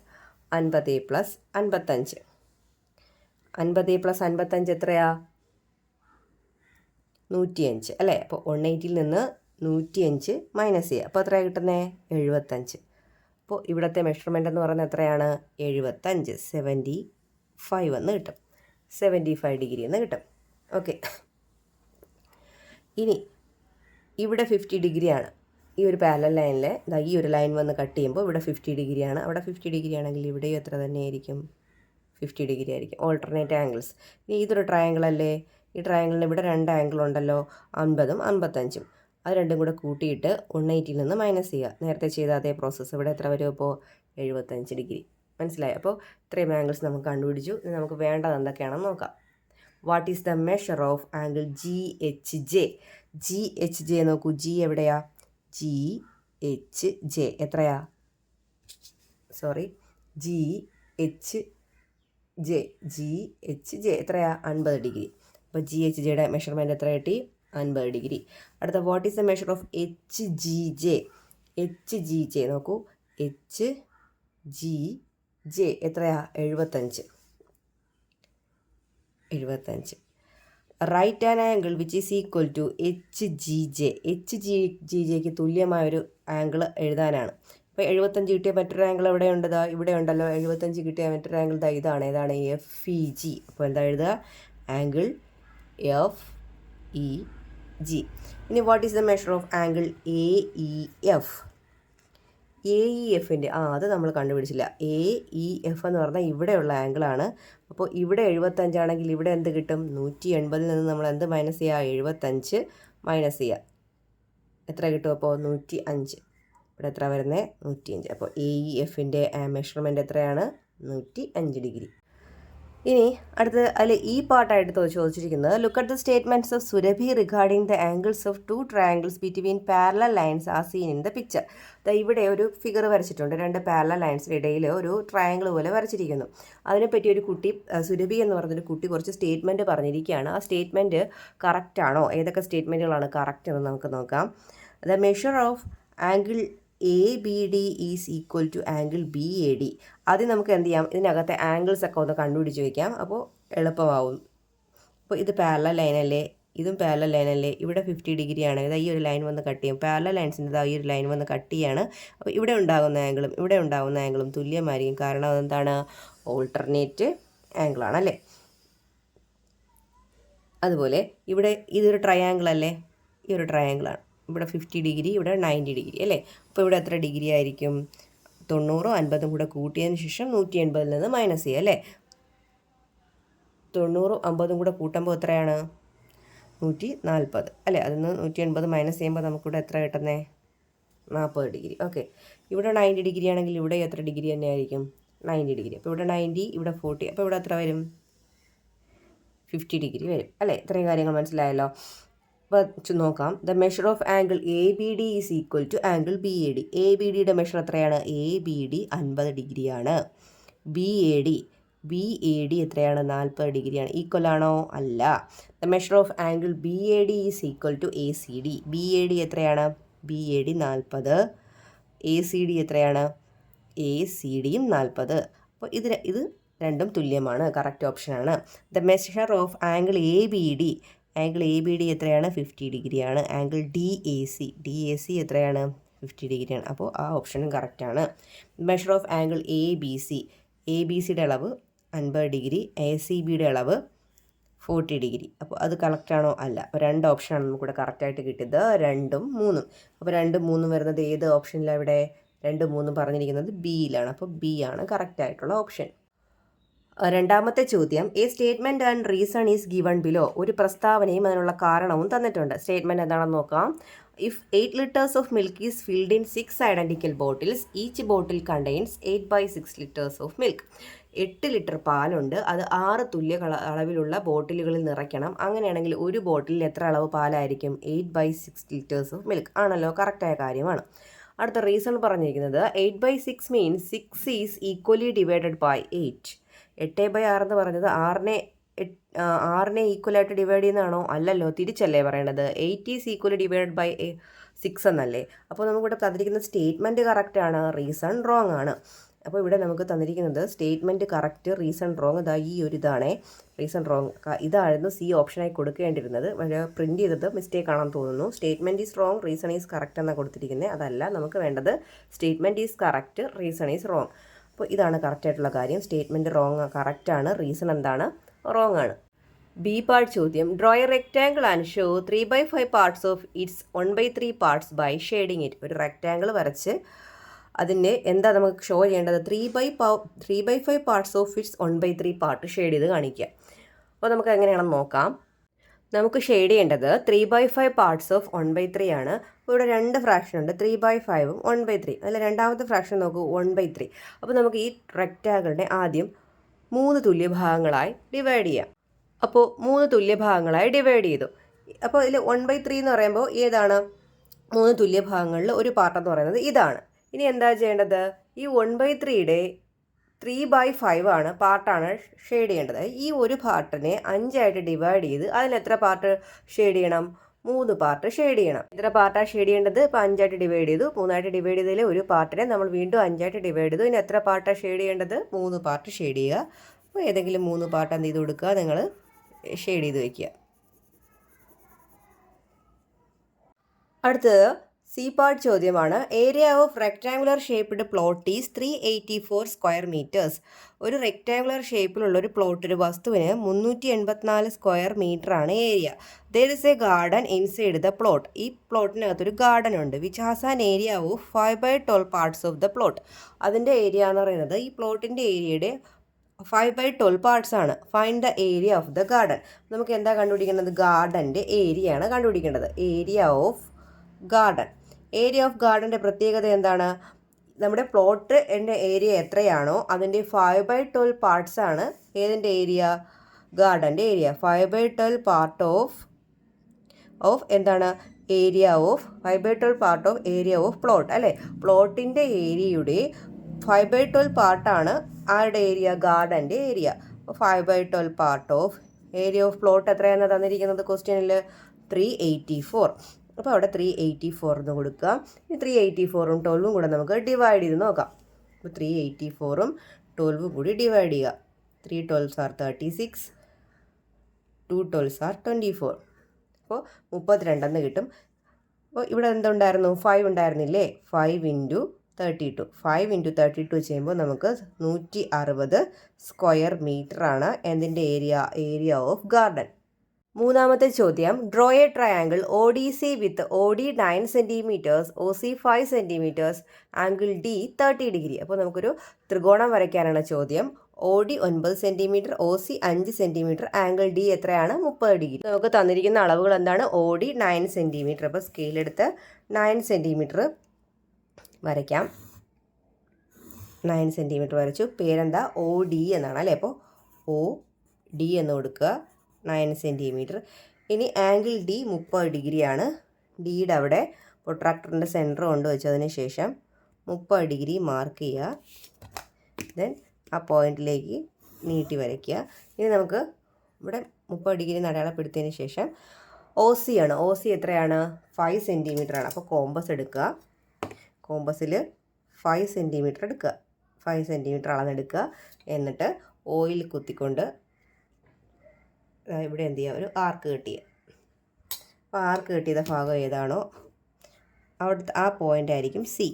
50 പ്ലസ് 55. 50 പ്ലസ് 55 എത്രയാ? 105 അല്ലേ. അപ്പോൾ 180 നിന്ന് 105 മൈനസ് ചെയ്യുക. അപ്പോൾ എത്രയാണ് കിട്ടുന്നത്? 75. അപ്പോൾ ഇവിടുത്തെ മെഷർമെൻ്റ് എന്ന് പറയുന്നത് എത്രയാണ്? 75. 75 എന്ന് കിട്ടും. 75 ഡിഗ്രി എന്ന് കിട്ടും. ഓക്കെ. ഇനി ഇവിടെ 50 ഡിഗ്രിയാണ്. ഈ ഒരു പാരലൽ ലൈനിൽ ഈ ഒരു ലൈൻ വന്ന് കട്ട് ചെയ്യുമ്പോൾ ഇവിടെ 50 ഡിഗ്രിയാണ്. അവിടെ 50 ഡിഗ്രി ആണെങ്കിൽ ഇവിടെയും എത്ര തന്നെയായിരിക്കും? 50 ഡിഗ്രി ആയിരിക്കും. Alternate angles. ഇനി ഇതൊരു ട്രയാങ്കിൾ അല്ലേ. ഈ ട്രയാങ്കിളിന് ഇവിടെ രണ്ട് ആംഗിൾ ഉണ്ടല്ലോ, 50 55. അത് രണ്ടും കൂടെ കൂട്ടിയിട്ട് 180 നിന്ന് മൈനസ് ചെയ്യുക. നേരത്തെ ചെയ്ത അതേ പ്രോസസ്സ്. ഇവിടെ എത്ര വരും? അപ്പോൾ 75 ഡിഗ്രി. മനസ്സിലായി? അപ്പോൾ ഇത്രയും ആംഗിൾസ് നമുക്ക് കണ്ടുപിടിച്ചു. ഇനി നമുക്ക് വേണ്ടത് എന്തൊക്കെയാണെന്ന് നോക്കാം. What is the measure of angle G H J? G H J നോക്കൂ. ജി എവിടെയാ? ജി എച്ച് ജെ എത്രയാ? ജി എച്ച് ജെ എത്രയാ? 50 ഡിഗ്രി. അപ്പോൾ ജി എച്ച് ജെയുടെ മെഷർമെൻറ്റ് എത്ര കിട്ടി? 50 ഡിഗ്രി. അടുത്ത what is the measure of H G J? H G J നോക്കൂ. എച്ച് ജി ജെ എത്രയാ? 75. Right an angle which is equal to H G J. H G ജെക്ക് തുല്യമായൊരു angle എഴുതാനാണ്. അപ്പോൾ 75 കിട്ടിയ മറ്റൊരു ആംഗിൾ എവിടെയുണ്ട്? ഇവിടെ ഉണ്ടല്ലോ. 75 കിട്ടിയ മറ്റൊരു ആംഗിൾ ഇതാണ്. ഏതാണ്? F E G. അപ്പോൾ എന്താ എഴുതുക? Angle F E G. ഇനി what is the measure of angle A E F? A E എഫിൻ്റെ അത് നമ്മൾ കണ്ടുപിടിച്ചില്ല. എ ഇ എഫ് എന്ന് പറഞ്ഞാൽ ഇവിടെയുള്ള ആംഗിളാണ്. അപ്പോൾ ഇവിടെ 75 ആണെങ്കിൽ ഇവിടെ എന്ത് കിട്ടും? 180 നിന്ന് നമ്മൾ എന്ത് മൈനസ് ചെയ്യുക? 75 മൈനസ് ചെയ്യുക. എത്ര കിട്ടും? അപ്പോൾ 105. ഇവിടെ എത്ര വരുന്നത്? 105. അപ്പോൾ എ ഇ എഫിൻ്റെ മെഷർമെൻറ്റ് എത്രയാണ്? 105 ഡിഗ്രി. ഇനി അടുത്തത് അതിൽ ഈ പാർട്ടായിട്ട് ചോദിച്ചിരിക്കുന്നത് look at the statements of Surabhi regarding the angles of two triangles between parallel lines are seen in the picture. ഇവിടെ ഒരു ഫിഗർ വരച്ചിട്ടുണ്ട്, രണ്ട് പാരലൽ ലൈൻസിന് ഇടയിൽ ഒരു ട്രയാങ്കിൾ പോലെ വരച്ചിരിക്കുന്നു. അതിനെപ്പറ്റി ഒരു കുട്ടി, സുരഭി എന്ന് പറഞ്ഞൊരു കുട്ടി കുറച്ച് സ്റ്റേറ്റ്മെൻറ്റ് പറഞ്ഞിരിക്കുകയാണ്. ആ സ്റ്റേറ്റ്മെൻറ്റ് കറക്റ്റാണോ, ഏതൊക്കെ സ്റ്റേറ്റ്മെൻറ്റുകളാണ് കറക്റ്റ് എന്ന് നമുക്ക് നോക്കാം. The measure of angle ABD is equal to angle BAD. ആദ്യം നമുക്ക് എന്ത് ചെയ്യാം, ഇതിനകത്തെ ആംഗിൾസ് ഒക്കെ ഒന്ന് കണ്ടുപിടിച്ച് വയ്ക്കാം, അപ്പോൾ എളുപ്പമാവും. അപ്പോൾ ഇത് പാരലൽ ലൈനല്ലേ, ഇതും പാരലൽ ലൈനല്ലേ, ഇവിടെ 50 ഡിഗ്രിയാണ്, ഇതാ ഈ ഒരു ലൈൻ വന്ന് കട്ട് ചെയ്യും. പാരലൽ ലൈൻസിൻ്റെ ഈ ഒരു ലൈൻ വന്ന് കട്ട് ചെയ്യാണ്. അപ്പോൾ ഇവിടെ ഉണ്ടാകുന്ന ആംഗിളും ഇവിടെ ഉണ്ടാകുന്ന ആംഗിളും തുല്യമായിരിക്കും, കാരണം അതെന്താണ്, ഓൾട്ടർനേറ്റ് ആംഗിളാണ് അല്ലേ. അതുപോലെ ഇവിടെ ഇതൊരു ട്രയാങ്കിൾ അല്ലേ, ഈ ഒരു ട്രയാങ്കിളാണ്. ഇവിടെ 50 ഡിഗ്രി, ഇവിടെ 90 ഡിഗ്രി അല്ലേ. അപ്പോൾ ഇവിടെ എത്ര ഡിഗ്രി ആയിരിക്കും, 90 50 കൂടെ കൂട്ടിയതിന് ശേഷം 180 നിന്ന് മൈനസ് ചെയ്യുക അല്ലേ. 90 50 കൂടെ കൂട്ടുമ്പോൾ എത്രയാണ്, 140 അല്ലേ. അതിൽ നിന്ന് 180 മൈനസ് ചെയ്യുമ്പോൾ നമുക്കിവിടെ എത്ര കിട്ടുന്നത്, 40 ഡിഗ്രി. ഓക്കെ, ഇവിടെ 90 ഡിഗ്രി ആണെങ്കിൽ ഇവിടെ എത്ര ഡിഗ്രി തന്നെ ആയിരിക്കും, 90 ഡിഗ്രി. അപ്പോൾ ഇവിടെ 90, ഇവിടെ 40, അപ്പോൾ ഇവിടെ എത്ര വരും, 50 ഡിഗ്രി വരും അല്ലേ. ഇത്രയും കാര്യങ്ങൾ മനസ്സിലായല്ലോ. അപ്പോൾ നോക്കാം. The measure of angle ABD is equal to angle BAD. ABDയുടെ മെഷർ എത്രയാണ്, ABD 50 ഡിഗ്രിയാണ്. BAD എത്രയാണ്, 40 ഡിഗ്രിയാണ്. ഈക്വൽ ആണോ, അല്ല. The measure of angle BAD is equal to ACD. BAD എത്രയാണ്, BAD 40. ACD എത്രയാണ്, ACDയും 40. അപ്പോൾ ഇത് രണ്ടും തുല്യമാണ്, കറക്റ്റ് ഓപ്ഷനാണ്. The measure of angle ABD എത്രയാണ്, 50 ഡിഗ്രിയാണ്. ആംഗിൾ DAC എത്രയാണ്, 50 ഡിഗ്രിയാണ്. അപ്പോൾ ആ ഓപ്ഷനും കറക്റ്റാണ്. മെഷർ ഓഫ് ആംഗിൾ ABCയുടെ അളവ് 50 ഡിഗ്രി, ACBയുടെ അളവ് 40 ഡിഗ്രി. അപ്പോൾ അത് കറക്റ്റാണോ, അല്ല. അപ്പോൾ രണ്ട് ഓപ്ഷനാണ് നമുക്കിവിടെ കറക്റ്റായിട്ട് കിട്ടിയത്, 2ഉം 3ഉം. അപ്പോൾ 2ഉം 3ഉം വരുന്നത് ഏത് ഓപ്ഷനിലാണ്, ഇവിടെ 2ഉം 3ഉം പറഞ്ഞിരിക്കുന്നത് ബിയിലാണ്. അപ്പോൾ ബി ആണ് കറക്റ്റായിട്ടുള്ള ഓപ്ഷൻ. രണ്ടാമത്തെ ചോദ്യം, a statement and reason is given below. ഒരു പ്രസ്താവനയും അതിനുള്ള കാരണവും തന്നിട്ടുണ്ട്. സ്റ്റേറ്റ്മെൻറ്റ് എന്താണെന്ന് നോക്കാം. If 8 liters of milk is filled in 6 identical bottles, each bottle contains 8/6 liters of milk. 8 litre പാലുണ്ട്, അത് 6 തുല്യ അളവിലുള്ള ബോട്ടിലുകളിൽ നിറയ്ക്കണം. അങ്ങനെയാണെങ്കിൽ ഒരു ബോട്ടിലിൽ എത്ര അളവ് പാലായിരിക്കും, 8/6 liters ഓഫ് മിൽക്ക് ആണല്ലോ, കറക്റ്റായ കാര്യമാണ്. അടുത്ത റീസൺ പറഞ്ഞിരിക്കുന്നത് 8/6 means 6 is equally divided by 8. 8/6 എന്ന് പറഞ്ഞത് 6നെ ഈക്വലായിട്ട് ഡിവൈഡ് ചെയ്യുന്നതാണോ, അല്ലല്ലോ, തിരിച്ചല്ലേ പറയേണ്ടത്. 8 ഈസ് ഈക്വലി ഡിവൈഡഡ് ബൈ 6 എന്നല്ലേ. അപ്പോൾ നമുക്കിവിടെ തന്നിരിക്കുന്ന സ്റ്റേറ്റ്മെൻറ്റ് കറക്റ്റാണ്, റീസൺ റോങ് ആണ്. അപ്പോൾ ഇവിടെ നമുക്ക് തന്നിരിക്കുന്നത് സ്റ്റേറ്റ്മെൻറ്റ് കറക്റ്റ്, റീസൺ റോങ്. ഇതാ ഈ ഒരു ഇതാണേ റീസൺ റോങ്. ഇതായിരുന്നു സി ഓപ്ഷനായി കൊടുക്കേണ്ടിരുന്നത്, പക്ഷേ പ്രിൻറ്റ് ചെയ്തത് മിസ്റ്റേക്ക് ആണെന്ന് തോന്നുന്നു. Statement is wrong, reason is correct എന്നാണ് കൊടുത്തിരിക്കുന്നത്. അതല്ല നമുക്ക് വേണ്ടത്, statement is correct, reason is wrong. അപ്പോൾ ഇതാണ് കറക്റ്റായിട്ടുള്ള കാര്യം. സ്റ്റേറ്റ്മെൻറ്റ് റോങ് കറക്റ്റാണ്, റീസൺ എന്താണ്, റോങ് ആണ്. ബി പാർട്ട് ചോദ്യം, draw a rectangle and show 3/5 parts of its 1/3 parts by shading it. ഒരു റെക്റ്റാങ്കിൾ വരച്ച് അതിൻ്റെ എന്താ നമുക്ക് ഷോ ചെയ്യേണ്ടത്, 3/5 parts of its 1/3 part shade ചെയ്ത് കാണിക്കുക. അപ്പോൾ നമുക്ക് എങ്ങനെയാണെന്ന് നോക്കാം. നമുക്ക് ഷെയ്ഡ് ചെയ്യേണ്ടത് 3/5 പാർട്സ് ഓഫ് 1/3 ആണ്. അപ്പോൾ ഇവിടെ 2 ഫ്രാക്ഷൻ ഉണ്ട്, 3/5ഉം 1/3. അതിൽ രണ്ടാമത്തെ ഫ്രാക്ഷൻ നോക്കൂ, 1/3. അപ്പോൾ നമുക്ക് ഈ റെക്റ്റാങ്കിളിനെ ആദ്യം 3 തുല്യ ഭാഗങ്ങളായി ഡിവൈഡ് ചെയ്യാം. അപ്പോൾ 3 തുല്യ ഭാഗങ്ങളായി ഡിവൈഡ് ചെയ്തു. അപ്പോൾ ഇതിൽ 1/3 എന്ന് പറയുമ്പോൾ ഏതാണ്, 3 തുല്യ ഭാഗങ്ങളിൽ ഒരു പാർട്ടെന്ന് പറയുന്നത് ഇതാണ്. ഇനി എന്താ ചെയ്യേണ്ടത്, ഈ 1/3യുടെ 3/5 ആണ് പാർട്ടാണ് ഷെയ്ഡ് ചെയ്യേണ്ടത്. ഈ ഒരു പാർട്ടിനെ 5 ആയിട്ട് ഡിവൈഡ് ചെയ്ത് അതിൽ എത്ര പാർട്ട് ഷെയ്ഡ് ചെയ്യണം, 3 പാർട്ട് ഷെയ്ഡ് ചെയ്യണം. എത്ര പാർട്ടാണ് ഷെയ്ഡ് ചെയ്യേണ്ടത്, ഇപ്പോൾ 5 ആയിട്ട് ഡിവൈഡ് ചെയ്തു. 3 ആയിട്ട് ഡിവൈഡ് ചെയ്തതിൽ ഒരു പാർട്ടിനെ നമ്മൾ വീണ്ടും 5 ആയിട്ട് ഡിവൈഡ് ചെയ്തു. ഇനി എത്ര പാർട്ടാണ് ഷെയ്ഡ് ചെയ്യേണ്ടത്, 3 പാർട്ട് ഷെയ്ഡ് ചെയ്യുക. അപ്പോൾ ഏതെങ്കിലും 3 പാർട്ട് എന്ത് ചെയ്ത് കൊടുക്കുക, നിങ്ങൾ ഷെയ്ഡ് ചെയ്ത് വയ്ക്കുക. അടുത്തത് സി പാർട്ട് ചോദ്യമാണ്. Area of rectangular shaped plot is 384 square metres. ഒരു റെക്ടാങ്കുലർ ഷേപ്പിലുള്ള ഒരു പ്ലോട്ട്, ഒരു വസ്തുവിന് 384 സ്ക്വയർ മീറ്ററാണ് area. There is a garden inside the plot. ഈ പ്ലോട്ടിനകത്തൊരു ഗാർഡൻ ഉണ്ട്. Which has an area of 5/12 parts of the plot. അതിൻ്റെ ഏരിയ എന്ന് പറയുന്നത് ഈ പ്ലോട്ടിൻ്റെ ഏരിയയുടെ 5/12 പാർട്സ് ആണ്. Find the area of the garden. നമുക്ക് എന്താ കണ്ടുപിടിക്കേണ്ടത്, ഗാർഡൻ്റെ ഏരിയയാണ് കണ്ടുപിടിക്കേണ്ടത്. Area of garden. Area of ഗാർഡൻ്റെ പ്രത്യേകത എന്താണ്, നമ്മുടെ പ്ലോട്ട് എൻ്റെ ഏരിയ എത്രയാണോ അതിൻ്റെ 5/12 പാർട്സ് ആണ് ഏതിൻ്റെ ഏരിയ, ഗാർഡൻ്റെ ഏരിയ. 5/12 പാർട്ട് ഓഫ് എന്താണ്, area of 5/12 part of area of plot അല്ലേ. പ്ലോട്ടിൻ്റെ ഏരിയയുടെ 5/12 പാർട്ടാണ് ആരുടെ ഏരിയ, ഗാർഡൻ്റെ ഏരിയ. അപ്പോൾ 5/12 part of area of plot എത്രയാണ് തന്നിരിക്കുന്നത് ക്വസ്റ്റ്യനിൽ, 384. അപ്പോൾ അവിടെ 384 എന്ന് കൊടുക്കുക. ഈ 384ഉം 12ഉം കൂടെ നമുക്ക് ഡിവൈഡ് ചെയ്ത് നോക്കാം. അപ്പോൾ 384ഉം 12ഉം കൂടി ഡിവൈഡ് ചെയ്യുക. 3 12s are 36, 2 12s are 24. അപ്പോൾ 32 എന്ന് കിട്ടും. അപ്പോൾ ഇവിടെ എന്തുണ്ടായിരുന്നു, 5 ഉണ്ടായിരുന്നില്ലേ, 5 × 32. 5 × 32 ചെയ്യുമ്പോൾ നമുക്ക് 160 സ്ക്വയർ മീറ്റർ ആണ് എന്തിൻ്റെ ഏരിയ ഓഫ് ഗാർഡൻ. മൂന്നാമത്തെ ചോദ്യം, draw A triangle ODC with OD 9 cm, OC 5 cm, angle D 30 degree. അപ്പോൾ നമുക്കൊരു ത്രികോണം വരയ്ക്കാനാണ് ചോദ്യം. OD 9 cm, OC 5 cm, angle D എത്രയാണ്, 30 ഡിഗ്രി. നമുക്ക് തന്നിരിക്കുന്ന അളവുകൾ എന്താണ്, OD 9 cm. അപ്പോൾ സ്കെയിലെടുത്ത് 9 cm വരയ്ക്കാം. 9 cm വരച്ചു. പേരെന്താ, OD എന്നാണ് അല്ലേ. അപ്പോൾ OD എന്ന് കൊടുക്കുക, 9 cm. ഇനി ആംഗിൾ D 30 ഡിഗ്രിയാണ്. ഡിയുടെ അവിടെ പ്രൊട്രാക്ടറിൻ്റെ സെൻറ്റർ കൊണ്ടുവച്ചതിന് ശേഷം 30 ഡിഗ്രി മാർക്ക് ചെയ്യുക. ദെൻ ആ പോയിന്റിലേക്ക് നീട്ടി വരയ്ക്കുക. ഇനി നമുക്ക് ഇവിടെ 30 ഡിഗ്രി അടയാളപ്പെടുത്തിയതിന് ശേഷം OC ആണ്. OC എത്രയാണ്, 5 cm ആണ്. അപ്പോൾ കോമ്പസ് എടുക്കുക. കോമ്പസിൽ 5 cm എടുക്കുക. 5 cm അളന്നെടുക്കുക. എന്നിട്ട് ഓയിൽ കുത്തിക്കൊണ്ട് ഇവിടെ എന്ത് ചെയ്യുക, ഒരു ആർക്ക് കെട്ടിയ. അപ്പോൾ ആർക്ക് കെട്ടിയത ഭാഗം ഏതാണോ അവിടുത്തെ ആ പോയിൻ്റ് ആയിരിക്കും C.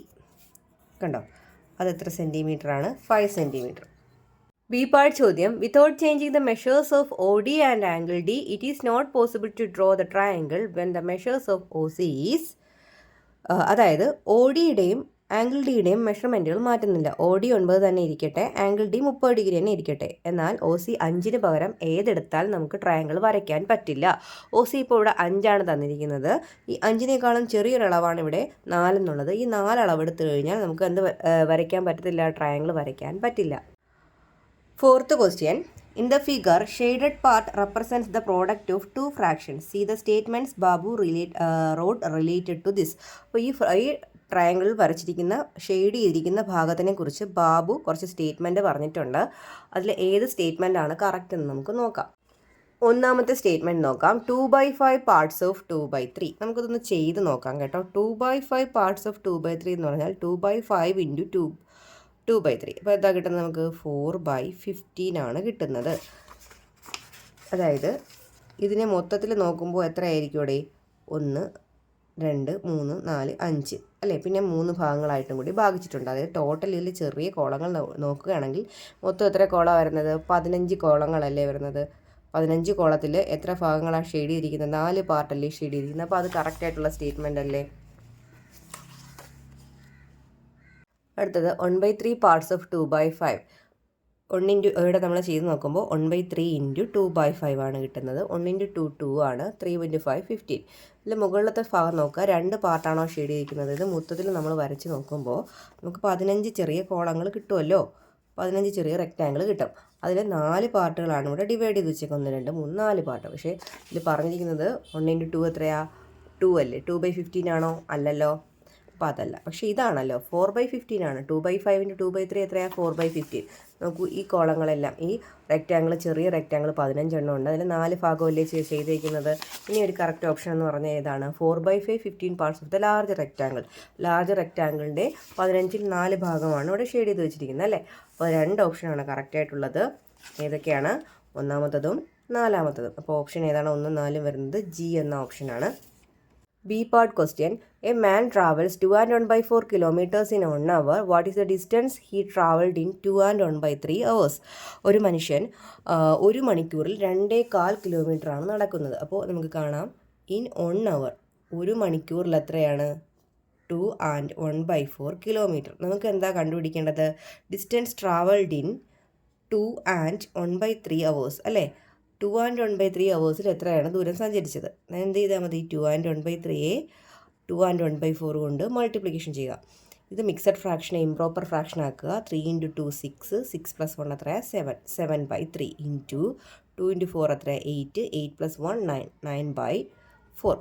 കണ്ടോ, അത് എത്ര സെൻറ്റിമീറ്റർ ആണ്, 5 cm. ബി പാർട്ട് ചോദ്യം, without changing the measures of OD and angle D, it is not possible to draw the triangle when the measures of OC is, അതായത് ODയുടെയും ആംഗിൾ ഡിയുടെയും മെഷർമെൻറ്റുകൾ മാറ്റുന്നില്ല. OD 9 തന്നെ ഇരിക്കട്ടെ, ആംഗിൾ D 30 ഡിഗ്രി തന്നെ ഇരിക്കട്ടെ. എന്നാൽ OC 5ന് പകരം ഏതെടുത്താൽ നമുക്ക് ട്രയാങ്കിൾ വരയ്ക്കാൻ പറ്റില്ല. OC ഇപ്പോൾ ഇവിടെ 5ആണ് തന്നിരിക്കുന്നത്. ഈ 5നേക്കാളും ചെറിയൊരളവാണ് ഇവിടെ 4 എന്നുള്ളത്. ഈ 4 അളവെടുത്ത് കഴിഞ്ഞാൽ നമുക്ക് എന്ത് വരയ്ക്കാൻ പറ്റത്തില്ല, ട്രയാങ്കിൾ വരയ്ക്കാൻ പറ്റില്ല. Fourth question, in the figure shaded part represents the product of 2 fractions. See the statements ബാബു റോഡ് റിലേറ്റഡ് ടു ദിസ്. അപ്പോൾ ഈ ട്രയാങ്കിൾ വരച്ചിരിക്കുന്ന ഷെയ്ഡ് ചെയ്തിരിക്കുന്ന ഭാഗത്തിനെ കുറിച്ച് ബാബു കുറച്ച് സ്റ്റേറ്റ്മെൻറ്റ് പറഞ്ഞിട്ടുണ്ട്. അതിൽ ഏത് സ്റ്റേറ്റ്മെൻ്റ് ആണ് കറക്റ്റ് എന്ന് നമുക്ക് നോക്കാം. ഒന്നാമത്തെ സ്റ്റേറ്റ്മെൻറ്റ് നോക്കാം. 2/5 പാർട്സ് ഓഫ് 2/3. നമുക്കിതൊന്ന് ചെയ്ത് നോക്കാം കേട്ടോ. 2/5 പാർട്സ് ഓഫ് 2/3 എന്ന് പറഞ്ഞാൽ 2/5 × 2/3. അപ്പോൾ എന്താ കിട്ടുന്നത്, നമുക്ക് 4/15 ആണ് കിട്ടുന്നത്. അതായത് ഇതിനെ മൊത്തത്തിൽ നോക്കുമ്പോൾ എത്ര ആയിരിക്കും ഇവിടെ, 1 2 3 4 5 അല്ലേ. പിന്നെ 3 ഭാഗങ്ങളായിട്ടും കൂടി ഭാഗിച്ചിട്ടുണ്ട്. അതായത് ടോട്ടൽ ഇതിൽ ചെറിയ കോളങ്ങൾ നോക്കുകയാണെങ്കിൽ മൊത്തം എത്ര കോളമാണ് വരുന്നത്, 15 കോളങ്ങളല്ലേ വരുന്നത്. 15 കോളത്തിൽ എത്ര ഭാഗങ്ങളാണ് ഷെയ്ഡ് ചെയ്തിരിക്കുന്നത്, 4 പാർട്ടല്ലേ ഷെയ്ഡ് ചെയ്തിരിക്കുന്നത്. അപ്പോൾ അത് കറക്റ്റായിട്ടുള്ള സ്റ്റേറ്റ്മെൻ്റ് അല്ലേ. അടുത്തത് 1/3 പാർട്സ് ഓഫ് 2/5. ഇവിടെ നമ്മൾ ചെയ്ത് നോക്കുമ്പോൾ 1/3 × 2/5 ആണ് കിട്ടുന്നത്. 1 × 2 2 ആണ്. 3 × 5 15. ഇതിൽ മുകളിലത്തെ ഭാഗം നോക്കുക, 2 പാർട്ടാണോ ഷെയ്ഡ് ചെയ്തിരിക്കുന്നത്. ഇത് മൊത്തത്തിൽ നമ്മൾ വരച്ച് നോക്കുമ്പോൾ നമുക്ക് 15 ചെറിയ കോളങ്ങൾ കിട്ടുമല്ലോ. 15 ചെറിയ റെക്റ്റാങ്കിൾ കിട്ടും. അതിൽ 4 പാർട്ടുകളാണ് ഇവിടെ ഡിവൈഡ് ചെയ്ത് വെച്ചേക്കുന്നത്. 1 2 3 4 പാർട്ട്. പക്ഷേ ഇതിൽ പറഞ്ഞിരിക്കുന്നത് 1 × 2 എത്രയാ, 2 അല്ലേ. 2/15 ആണോ, അല്ലല്ലോ. അപ്പോൾ അതല്ല. പക്ഷേ ഇതാണല്ലോ 4/15 ആണ്. 2/5 × 2/3 എത്രയാണ്, 4/15. നോക്കൂ, ഈ കോളങ്ങളെല്ലാം ഈ റെക്റ്റാങ്കിൾ, ചെറിയ റെക്റ്റാങ്കിൾ 15 എണ്ണം ഉണ്ട്. അതിൽ 4 ഭാഗമല്ലേ ചെയ്തേക്കുന്നത്. ഇനി ഒരു കറക്റ്റ് ഓപ്ഷൻ എന്ന് പറഞ്ഞാൽ ഏതാണ്, 4/5 15 parts of the large rectangle. Large റെക്റ്റാങ്കിളിൻ്റെ 15ൽ 4 ഭാഗമാണ് ഇവിടെ ഷെയ്ഡ് ചെയ്ത് വെച്ചിരിക്കുന്നത് അല്ലേ. അപ്പോൾ 2 ഓപ്ഷനാണ് കറക്റ്റായിട്ടുള്ളത്. ഏതൊക്കെയാണ്, ഒന്നാമത്തതും 4ാമത്തതും. അപ്പോൾ ഓപ്ഷൻ ഏതാണ്, 1 4 വരുന്നത് G എന്ന ഓപ്ഷനാണ്. B part question, a man travels 2 and 1/4 kilometers in 1 hour. What is the distance he travelled in 2 and 1/3 hours? ഒരു മനുഷ്യൻ 1 മണിക്കൂറിൽ 2.25 കിലോമീറ്റർ ആണ് നടക്കുന്നത്. അപ്പോൾ നമുക്ക് കാണാം, ഇൻ 1 hour 1 മണിക്കൂറിൽ എത്രയാണ്, 2 and 1/4 കിലോമീറ്റർ. നമുക്ക് എന്താ കണ്ടുപിടിക്കേണ്ടത്, distance travelled in 2 and 1/3 hours അല്ലേ. 2 and 1/3 hours എത്രയാണ് ദൂരം സഞ്ചരിച്ചത്. എന്ത് ചെയ്താൽ മതി, 2 and 1/3 2 and 1/4 കൊണ്ട് മൾട്ടിപ്ലിക്കേഷൻ ചെയ്യുക. ഇത് മിക്സഡ് ഫ്രാക്ഷനെ ഇംപ്രോപ്പർ ഫ്രാക്ഷൻ ആക്കുക. 3 × 2 6, 6 + 1 എത്രയാണ് 7, 7/3 ഇൻറ്റു 2 × 4 എത്രയാണ് 8, 8 + 1 9, 9/4.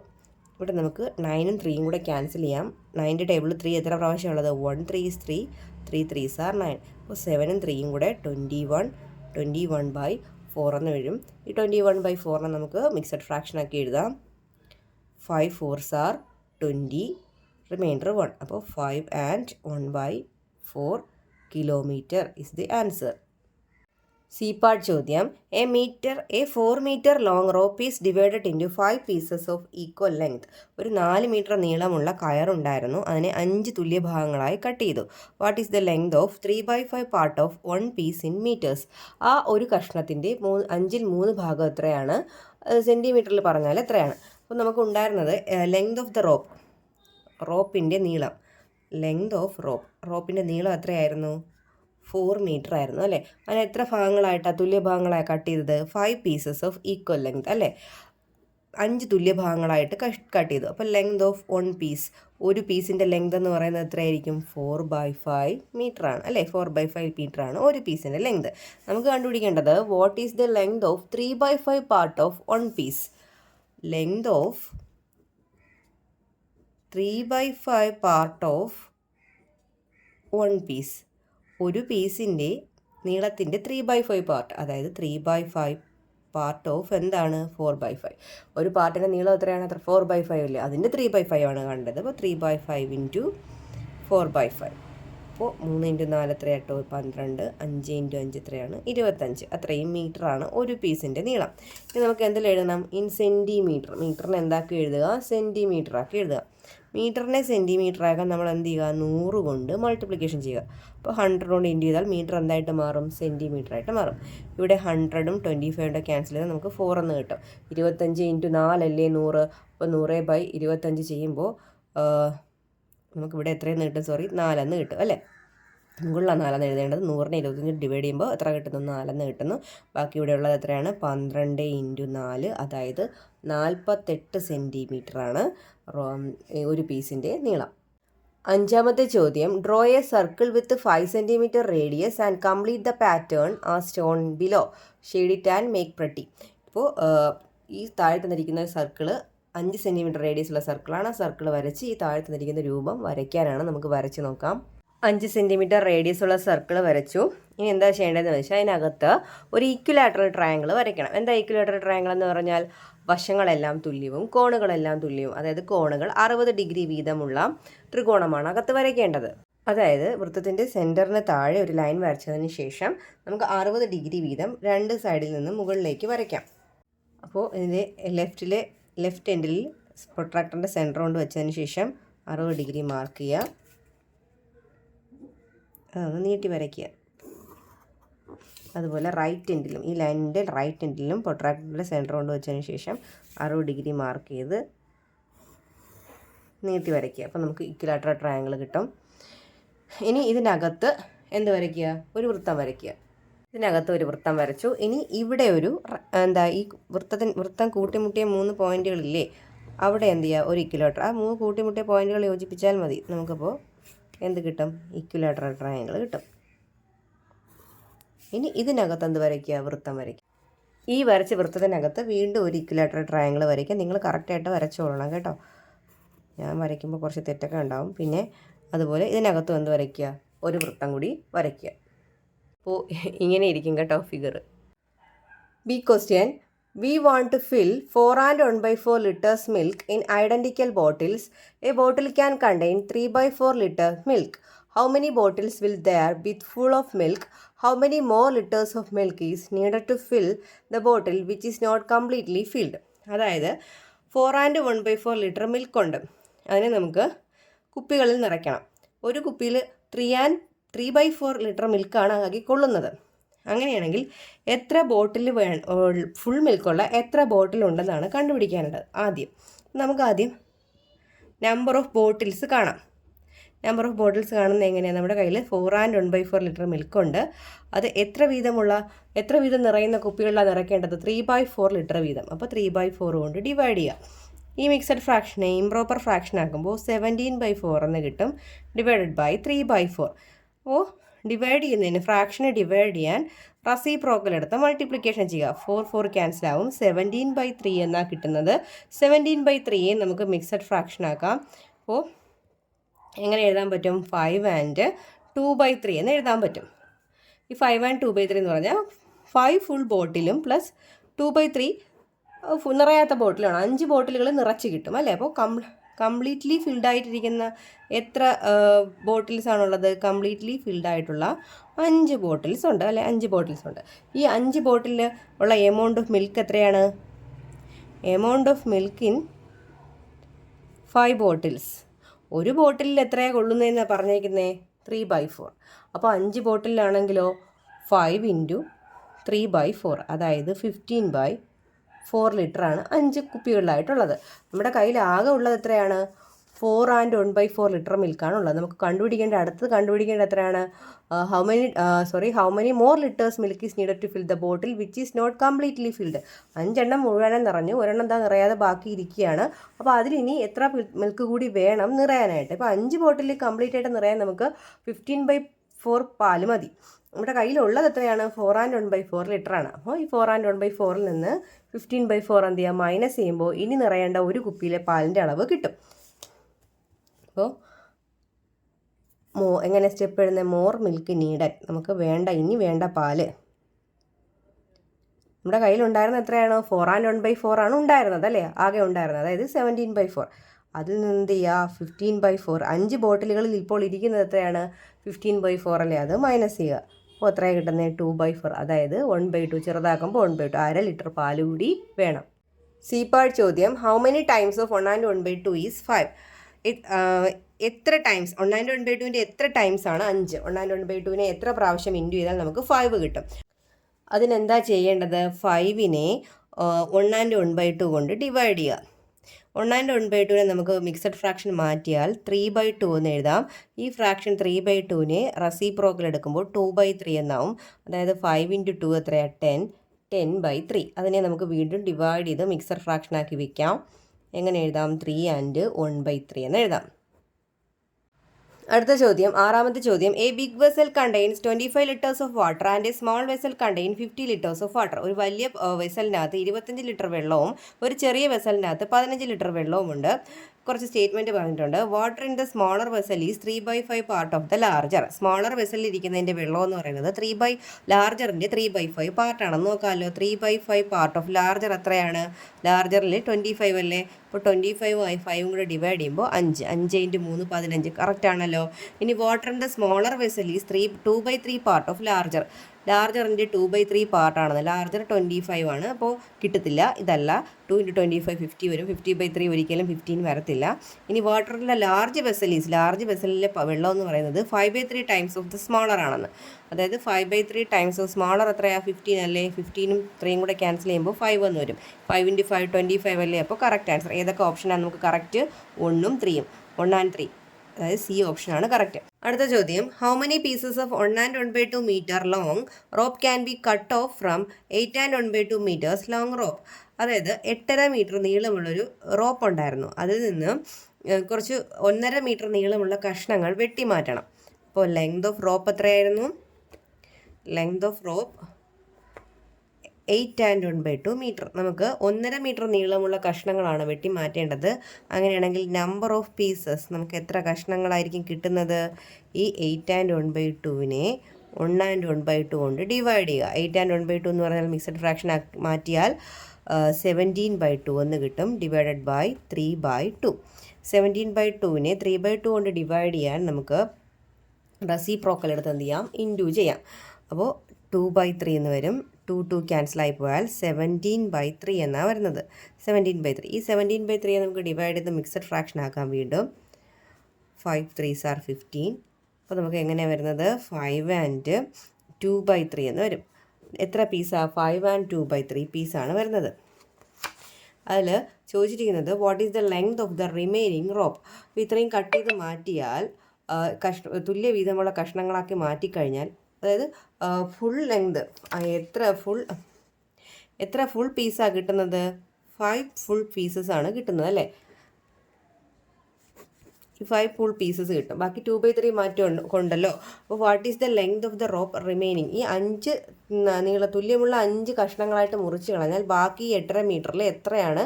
ഇവിടെ നമുക്ക് 9ഉം 3യും കൂടെ ക്യാൻസൽ ചെയ്യാം. 9ൻ്റെ ടേബിളിൽ 3 എത്ര പ്രാവശ്യം ഉള്ളത്? 1 3 is 3, 3 3s are 9. അപ്പോൾ 7ഉം 3യും കൂടെ 21/4 എന്ന് വരും. ഈ 21/4 നമുക്ക് മിക്സഡ് ഫ്രാക്ഷൻ ആക്കി എഴുതാം. 5 4s are 20, റിമൈൻഡർ 1. അപ്പോൾ 5 and 1/4 kilometre is the answer. C part ചോദ്യം. A 4 meter long rope is divided into 5 pieces of equal length. ഒരു 4 മീറ്റർ നീളമുള്ള കയറുണ്ടായിരുന്നു. അതിനെ 5 തുല്യ ഭാഗങ്ങളായി കട്ട് ചെയ്തു. What is the length of 3/5 part of 1 piece in metres? ആ ഒരു കഷ്ണത്തിൻ്റെ 5ൽ 3 ഭാഗം എത്രയാണ്? സെൻറ്റിമീറ്ററിൽ പറഞ്ഞാൽ എത്രയാണ്? അപ്പോൾ നമുക്ക് ഉണ്ടായിരുന്നത് ലെങ്ത് ഓഫ് ദ റോപ്പിൻ്റെ നീളം. ലെങ്ത് ഓഫ് റോപ്പിൻ്റെ നീളം എത്രയായിരുന്നു? 4 meter ആയിരുന്നു അല്ലേ? അതിന് എത്ര ഭാഗങ്ങളായിട്ടാണ് തുല്യ ഭാഗങ്ങളായി കട്ട് ചെയ്തത്? 5 pieces ഓഫ് ഈക്വൽ ലെങ്ത് അല്ലേ? 5 തുല്യ ഭാഗങ്ങളായിട്ട് കട്ട് ചെയ്തു. അപ്പോൾ ലെങ്ത് ഓഫ് 1 piece, ഒരു പീസിൻ്റെ ലെങ്ത് എന്ന് പറയുന്നത് എത്രയായിരിക്കും? 4/5 meter ആണ് അല്ലേ? 4/5 meter ആണ് ഒരു പീസിൻ്റെ ലെങ്ത്. നമുക്ക് കണ്ടുപിടിക്കേണ്ടത് what is the length of 3/5 part of 1 piece. Length of 3/5 part of 1 piece, ഒരു പീസിൻ്റെ നീളത്തിൻ്റെ 3/5 പാർട്ട്, അതായത് 3/5 പാർട്ട് ഓഫ് എന്താണ്? 4/5. ഒരു പാർട്ടിൻ്റെ നീളം എത്രയാണ്? 4/5 അല്ലേ? അതിൻ്റെ 3/5 ആണ് കണ്ടത്. അപ്പോൾ 3/5 ഇൻറ്റു 4/5. അപ്പോൾ 3 × 4 എത്രയാട്ടോ? 12. 5 × 5 എത്രയാണ്? 25. അത്രയും മീറ്ററാണ് ഒരു പീസിൻ്റെ നീളം. ഇനി നമുക്ക് എന്തെങ്കിലും എഴുതണം? In centimetre. മീറ്ററിനെ എന്താക്കി എഴുതുക? സെൻറ്റിമീറ്റർ ആക്കി എഴുതുക. മീറ്ററിനെ സെൻറ്റിമീറ്റർ ആക്കാൻ നമ്മൾ എന്ത് ചെയ്യുക? 100 കൊണ്ട് മൾട്ടിപ്ലിക്കേഷൻ ചെയ്യുക. അപ്പോൾ 100 കൊണ്ട് ഇൻറ്റു ചെയ്താൽ മീറ്റർ എന്തായിട്ട് മാറും? സെൻറ്റിമീറ്റർ ആയിട്ട് മാറും. ഇവിടെ 100ഉം 25 ക്യാൻസൽ ചെയ്താൽ നമുക്ക് 4 എന്ന് കിട്ടും. 25 × 4 അല്ലേ 100. അപ്പോൾ 100/25 ചെയ്യുമ്പോൾ നമുക്കിവിടെ എത്രയെന്ന് കിട്ടും? 4 എന്ന് കിട്ടും അല്ലേ? മുകളിലുള്ള 4 എന്ന് എഴുതേണ്ടത്. 100നെ 25 ഡിവൈഡ് ചെയ്യുമ്പോൾ എത്ര കിട്ടുന്നു? 4 എന്ന് കിട്ടുന്നു. ബാക്കി ഇവിടെ ഉള്ളത് എത്രയാണ്? 12 × 4, അതായത് 48 സെൻറ്റിമീറ്ററാണ് ഒരു പീസിൻ്റെ നീളം. 5ാമത്തെ ചോദ്യം. Draw a circle with 5 cm radius and complete the pattern as shown below. Shade it and make pretty. ഇപ്പോൾ ഈ താഴെ തന്നിരിക്കുന്ന സർക്കിള് 5 cm റേഡിയസ് ഉള്ള സർക്കിളാണ്. ആ സർക്കിൾ വരച്ച് ഈ താഴെ തന്നിരിക്കുന്ന രൂപം വരയ്ക്കാനാണ്. നമുക്ക് വരച്ച് നോക്കാം. 5 cm റേഡിയസ് ഉള്ള സർക്കിൾ വരച്ചു. ഇനി എന്താ ചെയ്യേണ്ടതെന്ന് വെച്ചാൽ അതിനകത്ത് ഒരു ഈക്വലാറ്ററൽ ട്രയാങ്കിൾ വരയ്ക്കണം. എന്താ ഈക്വലാറ്ററൽ ട്രയാങ്കിൾ എന്ന് പറഞ്ഞാൽ? വശങ്ങളെല്ലാം തുല്യവും കോണുകളെല്ലാം തുല്യവും, അതായത് കോണുകൾ 60 ഡിഗ്രി വീതമുള്ള ത്രികോണമാണ് അകത്ത് വരയ്ക്കേണ്ടത്. അതായത് വൃത്തത്തിൻ്റെ സെൻറ്ററിന് താഴെ ഒരു ലൈൻ വരച്ചതിന് ശേഷം നമുക്ക് 60 ഡിഗ്രി വീതം 2 സൈഡിൽ നിന്ന് മുകളിലേക്ക് വരയ്ക്കാം. അപ്പോൾ ഇതിൻ്റെ ലെഫ്റ്റ് എൻഡിൽ പ്രൊട്രാക്ടറിൻ്റെ സെൻറ്റർ കൊണ്ട് വെച്ചതിന് ശേഷം 60 ഡിഗ്രി മാർക്ക് ചെയ്യുക. അതൊന്ന് നീട്ടി വരയ്ക്കുക. അതുപോലെ റൈറ്റ് എൻഡിലും, ഈ ലൈനിൻ്റെ റൈറ്റ് എൻഡിലും പ്രൊട്രാക്ടറിൻ്റെ സെൻറ്റർ കൊണ്ട് വെച്ചതിന് ശേഷം 60 ഡിഗ്രി മാർക്ക് ചെയ്ത് നീട്ടി വരയ്ക്കുക. അപ്പോൾ നമുക്ക് ഇക്വലാറ്ററൽ ട്രയാങ്കിൾ കിട്ടും. ഇനി ഇതിനകത്ത് എന്ത് വരയ്ക്കുക? ഒരു വൃത്തം വരയ്ക്കുക. ഇതിനകത്ത് ഒരു വൃത്തം വരച്ചു. ഇനി ഇവിടെ ഒരു ഈ വൃത്തം കൂട്ടിമുട്ടിയ 3 പോയിൻറ്റുകളില്ലേ, അവിടെ എന്ത് ചെയ്യുക? ഒരു ഇക്വലാറ്റർ. ആ 3 കൂട്ടിമുട്ടിയ പോയിൻറ്റുകൾ യോജിപ്പിച്ചാൽ മതി. നമുക്കപ്പോൾ എന്ത് കിട്ടും? ഇക്വലാറ്ററൽ ട്രയാങ്കിൾ കിട്ടും. ഇനി ഇതിനകത്ത് എന്ത് വരയ്ക്കുക? വൃത്തം വരയ്ക്കുക. ഈ വരച്ച വൃത്തത്തിനകത്ത് വീണ്ടും ഒരു ഇക്വലാറ്ററൽ ട്രയാങ്കിൾ വരയ്ക്കുക. നിങ്ങൾ കറക്റ്റായിട്ട് വരച്ചോളണം കേട്ടോ. ഞാൻ വരയ്ക്കുമ്പോൾ കുറച്ച് തെറ്റൊക്കെ ഉണ്ടാവും. പിന്നെ അതുപോലെ ഇതിനകത്തും എന്ത് വരയ്ക്കുക? ഒരു വൃത്തം കൂടി വരയ്ക്കുക. അപ്പോൾ ഇങ്ങനെ ഇരിക്കും കേട്ടോ figure. B question. We want to fill 4 and 1/4 liters milk in identical bottles. A bottle can contain 3/4 liter milk. How many bottles will there be full of milk? How many more liters of milk is needed to fill the bottle which is not completely filled? അതായത് 4 and 1/4 litre milk ഉണ്ട്. അതിനെ നമുക്ക് കുപ്പികളിൽ നിറയ്ക്കണം. ഒരു കുപ്പിയിൽ 3/4 litre മിൽക്കാണ് ആകെ കൊള്ളുന്നത്. അങ്ങനെയാണെങ്കിൽ എത്ര ബോട്ടിൽ ഫുൾ മിൽക്കുള്ള എത്ര ബോട്ടിലുണ്ടെന്നാണ് കണ്ടുപിടിക്കാനുള്ളത്. നമുക്ക് നമ്പർ ഓഫ് ബോട്ടിൽസ് കാണാം. നമ്പർ ഓഫ് ബോട്ടിൽസ് കാണുന്നത് എങ്ങനെയാണ്? നമ്മുടെ കയ്യിൽ 4 and 1/4 ലിറ്റർ മിൽക്കുണ്ട്. അത് എത്ര വീതം നിറയുന്ന കുപ്പികളിലാണ് നിറയ്ക്കേണ്ടത്? 3/4 ലിറ്റർ വീതം. അപ്പോൾ 3/4 കൊണ്ട് ഡിവൈഡ് ചെയ്യുക. ഈ മിക്സഡ് ഫ്രാക്ഷനെ ഇംപ്രോപ്പർ ഫ്രാക്ഷൻ ആക്കുമ്പോൾ 17/4 എന്ന് കിട്ടും, ഡിവൈഡഡ് ബൈ 3/4. അപ്പോൾ ഡിവൈഡ് ചെയ്യുന്നതിന് ഫ്രാക്ഷനെ ഡിവൈഡ് ചെയ്യാൻ റെസിപ്രോക്കൽ എടുത്ത് മൾട്ടിപ്ലിക്കേഷൻ ചെയ്യുക. 4 ക്യാൻസൽ ആവും. 17/3 എന്നാണ് കിട്ടുന്നത്. 17/3 നമുക്ക് മിക്സഡ് ഫ്രാക്ഷൻ ആക്കാം. അപ്പോൾ എങ്ങനെ എഴുതാൻ പറ്റും? 5 and 2/3 എന്ന് എഴുതാൻ പറ്റും. ഈ 5 and 2/3 എന്ന് പറഞ്ഞാൽ 5 ഫുൾ ബോട്ടിലും പ്ലസ് 2/3 നിറയാത്ത ബോട്ടിലാണ്. 5 ബോട്ടിലുകൾ നിറച്ച് കിട്ടും അല്ലേ? അപ്പോൾ കംപ്ലീറ്റ്ലി ഫിൽഡ് ആയിട്ടിരിക്കുന്ന എത്ര ബോട്ടിൽസ് ആണുള്ളത്? കംപ്ലീറ്റ്ലി ഫിൽഡ് ആയിട്ടുള്ള 5 ബോട്ടിൽസ് ഉണ്ട് അല്ലേ? 5 ബോട്ടിൽസ് ഉണ്ട്. ഈ 5 ബോട്ടിൽ ഉള്ള എമൗണ്ട് ഓഫ് മിൽക്ക് എത്രയാണ്? Amount of milk in 5 bottles. ഒരു ബോട്ടിലിൽ എത്രയാണ് കൊള്ളുന്നതെന്നാണ് പറഞ്ഞേക്കുന്നത്? 3/4. അപ്പോൾ 5 ബോട്ടിലാണെങ്കിലോ 5 × 3/4, അതായത് 15/4 ലിറ്ററാണ് 5 കുപ്പികളിലായിട്ടുള്ളത്. നമ്മുടെ കയ്യിൽ ആകെ ഉള്ളത് എത്രയാണ്? 4 and 1/4 ലിറ്റർ മിൽക്കാണ് ഉള്ളത്. നമുക്ക് കണ്ടുപിടിക്കേണ്ട എത്രയാണ്? How many more litres milk is needed to fill the bottle which is not completely filled. 5 എണ്ണം മുഴുവനും നിറഞ്ഞു, ഒരെണ്ണം എന്താ നിറയാതെ ബാക്കി ഇരിക്കുകയാണ്. അപ്പോൾ അതിലിനി എത്ര മിൽക്ക് കൂടി വേണം നിറയാനായിട്ട്? ഇപ്പോൾ 5 ബോട്ടിൽ കംപ്ലീറ്റ് ആയിട്ട് നിറയാൻ നമുക്ക് 15/4 പാല് മതി. നമ്മുടെ കയ്യിലുള്ളത് എത്രയാണ്? 4 and 1/4 ലിറ്ററാണ്. അപ്പോൾ ഈ 4 and 1/4 നിന്ന് 15/4 എന്ത് ചെയ്യുക? മൈനസ് ചെയ്യുമ്പോൾ ഇനി നിറയേണ്ട ഒരു കുപ്പിയിലെ പാലിൻ്റെ അളവ് കിട്ടും. അപ്പോൾ എങ്ങനെ സ്റ്റെപ്പ് എഴുതുന്നത്? More milk needed. നമുക്ക് ഇനി വേണ്ട പാല്. നമ്മുടെ കയ്യിലുണ്ടായിരുന്ന എത്രയാണ്? 4 and 1/4 ആണ് ഉണ്ടായിരുന്നത് അല്ലേ? ആകെ ഉണ്ടായിരുന്നത്, അതായത് 17/4. അതിൽ നിന്ന് എന്ത് ചെയ്യുക? 15/4. 5 ബോട്ടിലുകളിൽ ഇപ്പോൾ ഇരിക്കുന്നത് എത്രയാണ്? 15/4 അല്ലേ? അത് മൈനസ് ചെയ്യുക. അപ്പോൾ എത്രയാണ് കിട്ടുന്നത്? 2/4, അതായത് 1/2. ചെറുതാക്കുമ്പോൾ 1/2, 1/2 ലിറ്റർ പാല് കൂടി വേണം. സി പാർട്ട് ചോദ്യം. How many times of 1 and 1/2 is 5? എത്ര ടൈംസ് 1 and 1/2 എത്ര ടൈംസ് ആണ് 5? 1 and 1/2 എത്ര പ്രാവശ്യം ഇൻറ്റു ചെയ്താൽ നമുക്ക് 5 കിട്ടും? അതിനെന്താ ചെയ്യേണ്ടത്? 5നെ 1 and 1/2 കൊണ്ട് ഡിവൈഡ് ചെയ്യുക. 1 and 1/2 നമുക്ക് മിക്സഡ് ഫ്രാക്ഷൻ മാറ്റിയാൽ 3/2 എന്ന് എഴുതാം. ഈ ഫ്രാക്ഷൻ 3/2 റെസിപ്രോക്കൽ എടുക്കുമ്പോൾ 2/3 എന്നാവും. അതായത് 5 × 2 എത്രയാണ്? 10/3. അതിനെ നമുക്ക് വീണ്ടും ഡിവൈഡ് ചെയ്ത് മിക്സഡ് ഫ്രാക്ഷനാക്കി വയ്ക്കാം. എങ്ങനെ എഴുതാം? 3 and 1/3 എന്ന് എഴുതാം. അടുത്ത ചോദ്യം, ആറാമത്തെ ചോദ്യം. A big vessel contains 25 litres of water and a small vessel contain 50 litres of water. ഒരു വലിയ വെസലിനകത്ത് 25 ലിറ്റർ വെള്ളവും ഒരു ചെറിയ വെസലിനകത്ത് 15 ലിറ്റർ വെള്ളവും ഉണ്ട്. കുറച്ച് സ്റ്റേറ്റ്മെൻറ്റ് പറഞ്ഞിട്ടുണ്ട്. Water in the smaller vessel is 3/5 part of the larger. Smaller വെസലിൽ ഇരിക്കുന്നതിൻ്റെ വെള്ളം എന്ന് പറയുന്നത് ലാർജറിൻ്റെ 3/5 പാർട്ടാണെന്ന് നോക്കാമല്ലോ. 3/5 പാർട്ട് ഓഫ് ലാർജർ എത്രയാണ്? ലാർജറിൽ 25 അല്ലേ? അപ്പോൾ 25 ആയി 5 കൂടെ ഡിവൈഡ് ചെയ്യുമ്പോൾ 5 × 3 15. കറക്റ്റ് ആണല്ലോ. ഇനി water in the smaller vessel is 2/3 part of larger. ലാർജറിൻ്റെ 2/3 പാർട്ടാണെന്ന്. ലാർജർ 25 ആണ്. അപ്പോൾ കിട്ടത്തില്ല. ഇതല്ല. 2 × 25 50 വരും. 50/3 ഒരിക്കലും 15 വരത്തില്ല. ഇനി വാട്ടറിലെ ലാർജ് വെസലിലെ വെള്ളം എന്ന് പറയുന്നത് 5/3 ടൈംസ് ഓഫ് ദ സ്മോളർ ആണെന്ന്. അതായത് 5/3 ടൈംസ് ഓഫ് സ്മോളർ എത്രയാണ്? 15 അല്ലേ? 15ഉം 3യും കൂടെ ക്യാൻസൽ ചെയ്യുമ്പോൾ 5 എന്ന് വരും. 5 × 5 25 അല്ലേ? അപ്പോൾ കറക്റ്റ് ആൻസർ ഏതൊക്കെ ഓപ്ഷനാണ് നമുക്ക് കറക്റ്റ്? 1ഉം 3യും. 1 and 3, അതായത് സി ഓപ്ഷനാണ് കറക്റ്റ്. അടുത്ത ചോദ്യം. How many pieces of 1 and 1/2 metre long rope can be cut off from 8 and 1/2 metres long rope? അതായത് 8.5 മീറ്റർ നീളമുള്ളൊരു റോപ്പ് ഉണ്ടായിരുന്നു. അതിൽ നിന്ന് കുറച്ച് 1.5 മീറ്റർ നീളമുള്ള കഷ്ണങ്ങൾ വെട്ടിമാറ്റണം. അപ്പോൾ ലെങ്ത് ഓഫ് റോപ്പ് എത്രയായിരുന്നു? Length of rope 8 and 1/2 metre. നമുക്ക് 1.5 മീറ്റർ നീളമുള്ള കഷ്ണങ്ങളാണ് വെട്ടി മാറ്റേണ്ടത്. അങ്ങനെയാണെങ്കിൽ നമ്പർ ഓഫ് പീസസ് നമുക്ക് എത്ര കഷ്ണങ്ങളായിരിക്കും കിട്ടുന്നത്? ഈ 8 and 1/2 1 and 1/2 കൊണ്ട് ഡിവൈഡ് ചെയ്യുക. 8 and 1/2 എന്ന് പറഞ്ഞാൽ മിക്സഡ് ഫ്രാക്ഷൻ മാറ്റിയാൽ 17/2 എന്ന് കിട്ടും, ഡിവൈഡഡ് ബൈ 3/2. 17/2 3/2 കൊണ്ട് ഡിവൈഡ് ചെയ്യാൻ നമുക്ക് റെസിപ്രോക്കൽ എടുത്ത് എന്ത് ചെയ്യാം? ഇൻറ്റു ചെയ്യാം. അപ്പോൾ 2/3 എന്ന് വരും. 2 ക്യാൻസൽ ആയി പോയാൽ 17/3 എന്നാണ് വരുന്നത്. 17/3. ഈ 17/3 നമുക്ക് ഡിവൈഡ് ചെയ്ത് മിക്സഡ് ഫ്രാക്ഷൻ ആക്കാം വീണ്ടും. 5 3s are 15. അപ്പോൾ നമുക്ക് എങ്ങനെയാണ് വരുന്നത്? 5 and 2/3 എന്ന് വരും. എത്ര പീസാണ്? 5 and 2/3 പീസാണ് വരുന്നത്. അതിൽ ചോദിച്ചിരിക്കുന്നത് what is the length of the remaining rope. അപ്പോൾ ഇത്രയും കട്ട് ചെയ്ത് മാറ്റിയാൽ തുല്യ വീതമുള്ള കഷ്ണങ്ങളാക്കി മാറ്റിക്കഴിഞ്ഞാൽ, അതായത് ഫുൾ ലെങ്ത് എത്ര ഫുൾ പീസാണ് കിട്ടുന്നത്? 5 ഫുൾ പീസസ് ആണ് കിട്ടുന്നത് അല്ലേ. ഈ 5 ഫുൾ പീസസ് കിട്ടും. ബാക്കി 2/3 മാറ്റം കൊണ്ടല്ലോ. അപ്പോൾ what is the length of the rope remaining? ഈ 5 തുല്യമുള്ള 5 കഷ്ണങ്ങളായിട്ട് മുറിച്ച് കളഞ്ഞാൽ ബാക്കി 8.5 മീറ്ററിൽ എത്രയാണ്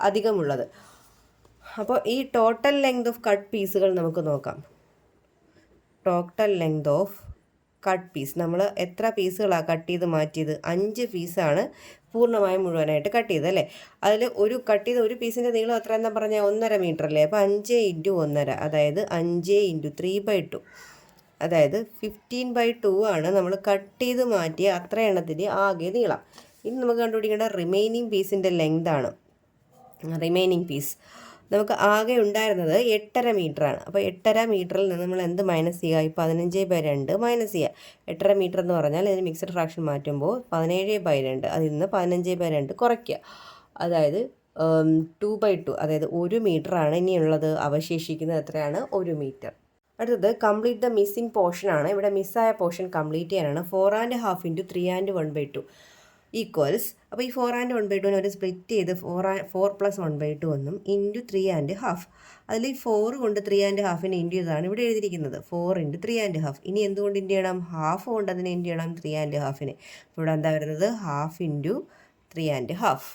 അധികമുള്ളത്? അപ്പോൾ ഈ ടോട്ടൽ ലെങ്ത് ഓഫ് കട്ട് പീസുകൾ നമുക്ക് നോക്കാം. Total length of cut piece, നമ്മൾ എത്ര പീസുകളാണ് കട്ട് ചെയ്ത് മാറ്റിയത്? 5 പീസാണ് പൂർണ്ണമായും മുഴുവനായിട്ട് കട്ട് ചെയ്തത് അല്ലേ. അതിൽ ഒരു കട്ട് ചെയ്ത ഒരു പീസിൻ്റെ നീളം എത്ര എന്നാ പറഞ്ഞാൽ 1.5 മീറ്റർ അല്ലേ. അപ്പോൾ 5 × 1.5, അതായത് 5 × 3/2, അതായത് 15/2 ആണ് നമ്മൾ കട്ട് ചെയ്ത് മാറ്റിയ അത്ര എണ്ണത്തിൻ്റെ ആകെ നീളം. ഇനി നമുക്ക് കണ്ടുപിടിക്കേണ്ട റിമൈനിങ് പീസിൻ്റെ ലെങ്താണ്. റിമൈനിങ് പീസ് നമുക്ക് ആകെ ഉണ്ടായിരുന്നത് 8.5 മീറ്ററാണ്. അപ്പോൾ 8.5 മീറ്ററിൽ നിന്ന് നമ്മൾ എന്ത് മൈനസ് ചെയ്യുക? ഈ 15/2 മൈനസ് ചെയ്യുക. 8.5 മീറ്റർ എന്ന് പറഞ്ഞാൽ ഇതിന് മിക്സഡ് ഫ്രാക്ഷൻ മാറ്റുമ്പോൾ 17/2, അതിൽ നിന്ന് 15/2 കുറയ്ക്കുക. അതായത് 2/2, അതായത് 1 മീറ്ററാണ് ഇനിയുള്ളത്. അവശേഷിക്കുന്നത് എത്രയാണ്? 1 മീറ്റർ. അടുത്തത് കംപ്ലീറ്റ് ദ മിസ്സിംഗ് പോർഷനാണ്. ഇവിടെ മിസ്സായ പോർഷൻ കംപ്ലീറ്റ് ചെയ്യാനാണ്. 4.5 × 3 & 1/2 ഈക്വൽസ്. അപ്പോൾ ഈ 4 & 1/2 ഒരു സ്പ്ലിറ്റ് ചെയ്ത് 4 + 1/2 എന്നും ഇൻറ്റു 3 1/2. അതിൽ ഈ 4 കൊണ്ട് 3 1/2 ഇൻറ്റു ഇതാണ് ഇവിടെ എഴുതിയിരിക്കുന്നത്. 4 × 3 1/2. ഇനി എന്തുകൊണ്ട് ഇൻറ്റു ചെയ്യണം? ഹാഫ് കൊണ്ട് അതിനെ ഇൻറ്റു ചെയ്യണം 3 1/2. അപ്പോൾ ഇവിടെ എന്താ വരുന്നത്? 1/2 × 3 1/2.